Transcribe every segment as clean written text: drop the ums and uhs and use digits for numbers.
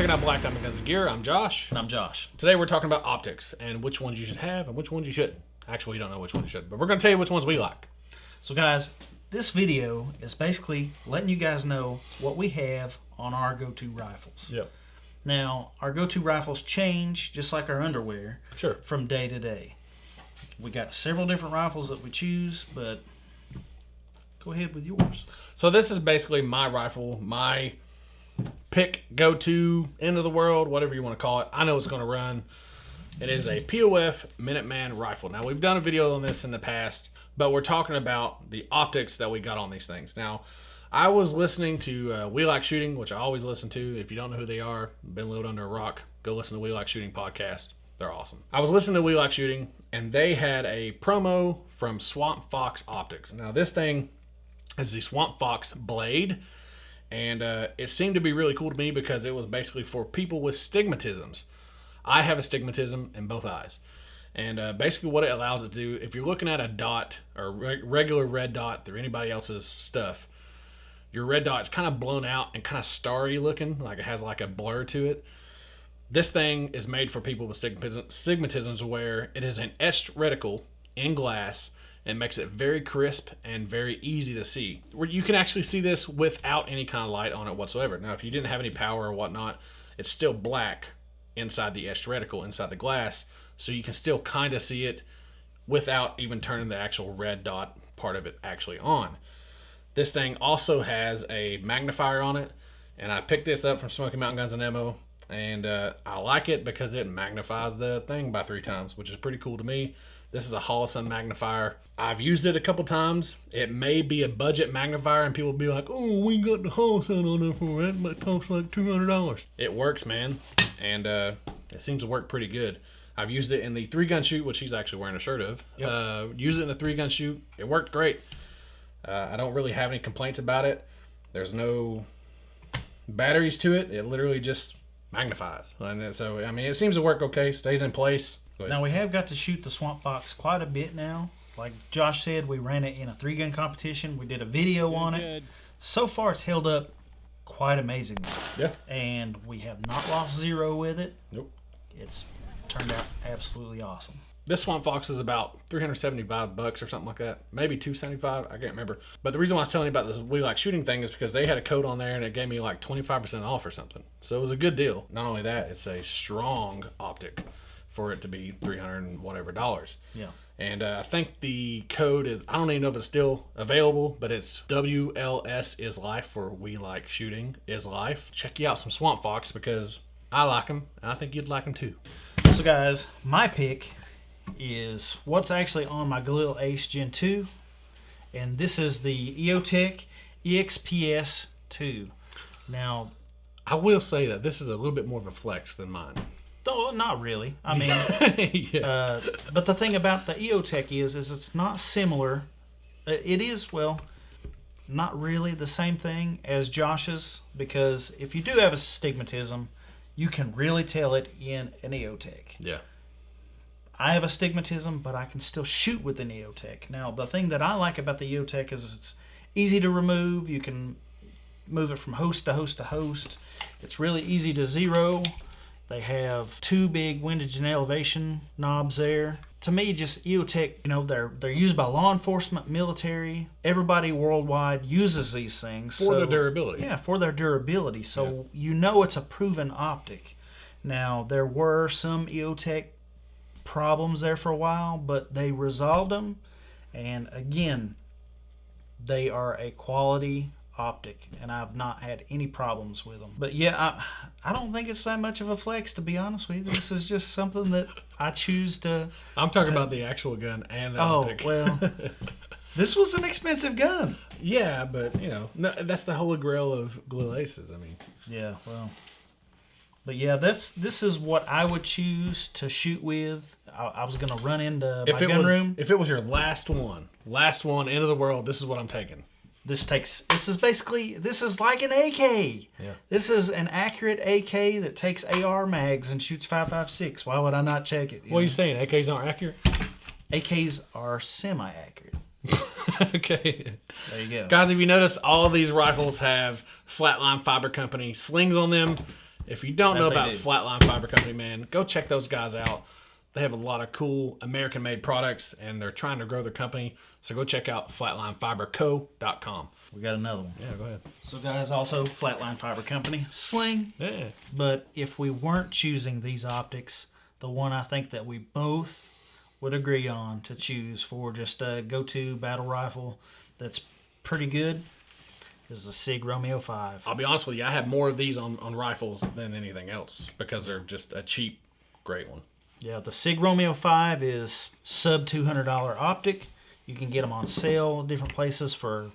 checking out Black Diamond Guns and Gear. I'm Josh. And I'm Josh. Today we're talking about optics and which ones you should have and which ones you shouldn't. Actually, you don't know which ones you should, but we're going to tell you which ones we like. So guys, this video is basically letting you guys know what we have on our go-to rifles. Yep. Now, our go-to rifles change, just like our underwear, Sure. from day to day. We got several different rifles that we choose, but go ahead with yours. So this is basically my rifle, my pick, go-to, end of the world, whatever you want to call it. I know it's going to run. It is a POF Minuteman rifle. Now, we've done a video on this in the past, but we're talking about the optics that we got on these things. Now, I was listening to We Like Shooting, which I always listen to. If you don't know who they are, been lived under a rock, go listen to We Like Shooting podcast. They're awesome. I was listening to We Like Shooting, and they had a promo from Swamp Fox Optics. Now, this thing is the Swamp Fox Blade, and it seemed to be really cool to me because it was basically for people with stigmatisms. I have astigmatism in both eyes. And basically what it allows it to do, if you're looking at a dot or regular red dot through anybody else's stuff, your red dot is kind of blown out and kind of starry looking, like it has like a blur to it. This thing is made for people with stigmatisms where it is an etched reticle in glass and makes it very crisp and very easy to see. Where you can actually see this without any kind of light on it whatsoever. Now, if you didn't have any power or whatnot, it's still black inside the etched reticle, inside the glass, so you can still kind of see it without even turning the actual red dot part of it actually on. This thing also has a magnifier on it, and I picked this up from Smoky Mountain Guns and Ammo, and I like it because it magnifies the thing by 3 times, which is pretty cool to me. This is a Holosun magnifier. I've used it a couple times. It may be a budget magnifier, and people will be like, oh, we got the Holosun on there for it, but it costs like $200. It works, man, and it seems to work pretty good. I've used it in the 3-gun shoot, which he's actually wearing a shirt of. Yep. Used it in a 3-gun shoot. It worked great. I don't really have any complaints about it. There's no batteries to it. It literally just magnifies. And so, I mean, it seems to work okay. Stays in place. Now, we have got to shoot the Swamp Fox quite a bit now. Like Josh said, we ran it in a 3-gun competition. We did a video on it. So far, it's held up quite amazingly. Yeah. And we have not lost zero with it. Nope. It's turned out absolutely awesome. This Swamp Fox is about $375 or something like that. Maybe $275. I can't remember. But the reason why I was telling you about this We Like Shooting thing is because they had a code on there and it gave me like 25% off or something. So it was a good deal. Not only that, it's a strong optic for it to be $300 and whatever dollars. Yeah. And I think the code is, I don't even know if it's still available, but it's WLS is life for We Like Shooting is life. Check you out some Swamp Fox because I like them and I think you'd like them too. So guys, my pick is what's actually on my Galil Ace Gen 2, and this is the EOTech EXPS 2. Now, I will say that this is a little bit more of a flex than mine. Though not really. I mean, yeah. But the thing about the EOTech is it's not similar. It is, well, not really the same thing as Josh's, because if you do have astigmatism, you can really tell it in an EOTech. Yeah. I have astigmatism, but I can still shoot with an EOTech. Now, the thing that I like about the EOTech is it's easy to remove. You can move it from host to host to host. It's really easy to zero. They have 2 big windage and elevation knobs there. To me, just EOTech, you know, they're used by law enforcement, military. Everybody worldwide uses these things. For their durability. Yeah, for their durability. So you know it's a proven optic. Now, there were some EOTech problems there for a while, but they resolved them. And again, they are a quality optic, and I've not had any problems with them. But yeah, I don't think it's that much of a flex, to be honest with you. This is just something that I choose to... I'm talking about the actual gun and the optic. Oh, well, this was an expensive gun. Yeah, but, you know, no, that's the holy grail of Galil Aces. I mean... Yeah, well... But yeah, this is what I would choose to shoot with. I was going to run into my gun room. If it was your last one, end of the world, this is what I'm taking. This is like an AK. Yeah. This is an accurate AK that takes AR mags and shoots 5.56. Why would I not check it? What are you saying? AKs aren't accurate? AKs are semi-accurate. Okay. There you go. Guys, if you notice, all of these rifles have Flatline Fiber Company slings on them. If you don't know That about they do. Flatline Fiber Company, man, go check those guys out. They have a lot of cool American-made products, and they're trying to grow their company. So go check out flatlinefiberco.com. We got another one. Yeah, go ahead. So guys, also Flatline Fiber Company, sling. Yeah. But if we weren't choosing these optics, the one I think that we both would agree on to choose for just a go-to battle rifle that's pretty good is the SIG Romeo 5. I'll be honest with you, I have more of these on rifles than anything else because they're just a cheap, great one. Yeah, the SIG Romeo 5 is sub $200 optic. You can get them on sale different places for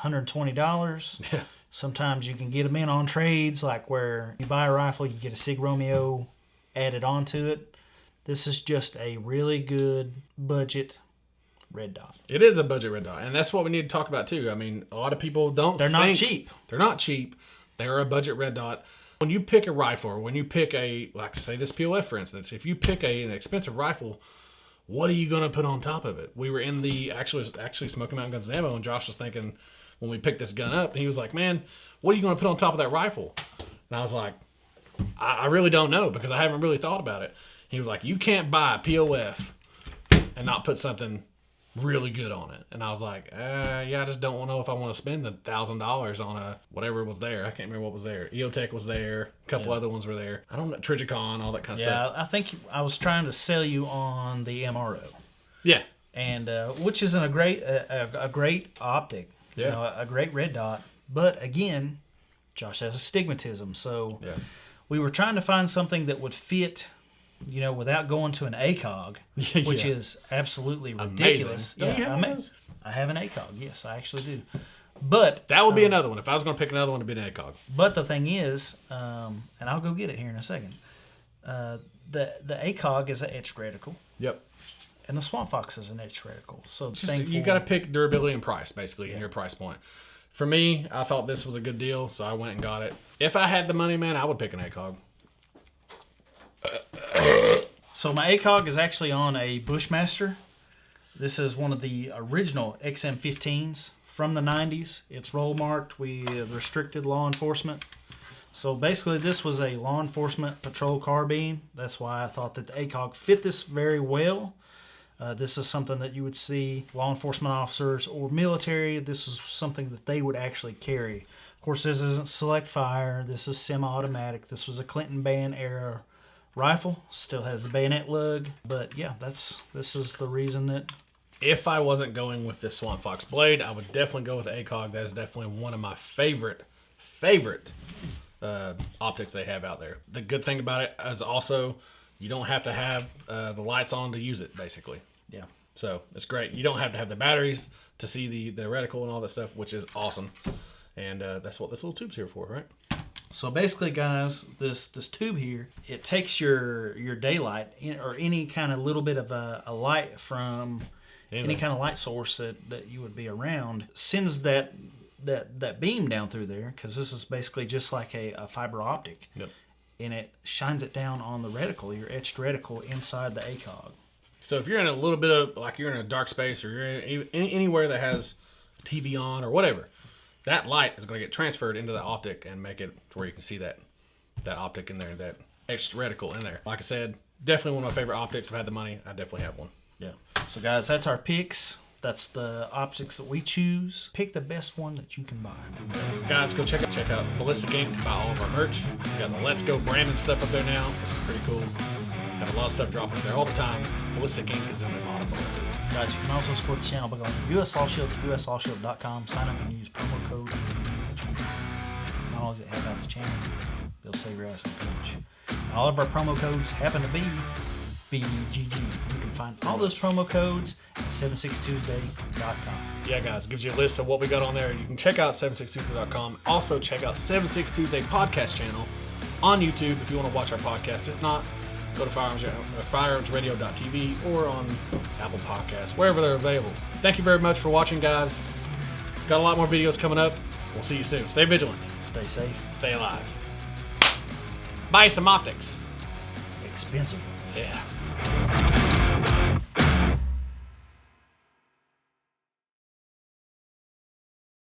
$120. Yeah. Sometimes you can get them in on trades, like where you buy a rifle, you get a SIG Romeo added onto it. This is just a really good budget red dot. It is a budget red dot, and that's what we need to talk about too. I mean, a lot of people don't They're not cheap. They're not cheap. They're a budget red dot. When you pick a rifle, or when you pick a, like say this POF for instance, if you pick an expensive rifle, what are you going to put on top of it? We were in the actually Smoky Mountain Guns and Ammo, and Josh was thinking when we picked this gun up, and he was like, "Man, what are you going to put on top of that rifle?" And I was like, I really don't know because I haven't really thought about it. He was like, "You can't buy a POF and not put something really good on it." And I was like, yeah, I just don't know if I want to spend $1,000 on a whatever was there. I can't remember what was there. EOTech was there. A couple other ones were there. I don't know, Trigicon, all that kind of stuff. Yeah, I think I was trying to sell you on the MRO. Yeah. And which isn't a great optic. Yeah. You know, a great red dot. But again, Josh has astigmatism, so Yeah. we were trying to find something that would fit, you know, without going to an ACOG, which Yeah. is absolutely ridiculous. Amazing. Don't you have one of those? I have an ACOG. Yes, I actually do. But That would be another one. If I was going to pick another one, it'd be an ACOG. but the thing is, and I'll go get it here in a second. The ACOG is an etched reticle, Yep. and the Swamp Fox is an etched reticle. So the Just, thing you for- got to pick durability and price, basically, in your price point. For me, I thought this was a good deal, so I went and got it. If I had the money, man, I would pick an ACOG. So my ACOG is actually on a Bushmaster. This is one of the original XM15s from the 90s. It's roll marked. We restricted law enforcement. So basically this was a law enforcement patrol carbine. That's why I thought that the ACOG fit this very well. This is something that you would see law enforcement officers or military. This is something that they would actually carry. Of course, this isn't select fire. This is semi-automatic. This was a Clinton ban era rifle. Still has the bayonet lug. But yeah, this is the reason that... If I wasn't going with this Swamp Fox blade, I would definitely go with the ACOG. That is definitely one of my favorite optics they have out there. The good thing about it is also you don't have to have the lights on to use it, basically. Yeah. So it's great. You don't have to have the batteries to see the reticle and all that stuff, which is awesome. And that's what this little tube's here for, right? So basically, guys, this tube here, it takes your daylight or any kind of little bit of a light from any kind of light source that you would be around, sends that beam down through there, because this is basically just like a fiber optic. Yep. And it shines it down on the reticle, your etched reticle inside the ACOG. So if you're in a little bit of, like you're in a dark space or you're in anywhere that has TV on or whatever, that light is going to get transferred into the optic and make it to where you can see that optic in there, that etched reticle in there. Like I said, definitely one of my favorite optics. If I had the money, I definitely have one. Yeah. So guys, that's our picks. That's the optics that we choose. Pick the best one that you can buy. Guys, go check out Ballistic Ink to buy all of our merch. We got the Let's Go Brandon stuff up there now, which is pretty cool. Have a lot of stuff dropping up there all the time. Ballistic Ink is in the bottom. Guys, you can also support the channel by going to USAllShield to USAllShield.com. Sign up and use promo code. Not only does it help out the channel, it'll save your ass in the coach. All of our promo codes happen to be BDGG. You can find all those promo codes at 76tuesday.com. Yeah, guys, it gives you a list of what we got on there. You can check out 76tuesday.com. Also, check out 76 Tuesday podcast channel on YouTube if you want to watch our podcast. If not, go to firearmsradio.tv or on Apple Podcasts, wherever they're available. Thank you very much for watching, guys. Got a lot more videos coming up. We'll see you soon. Stay vigilant. Stay safe. Stay alive. Buy some optics. Expensive ones. Yeah.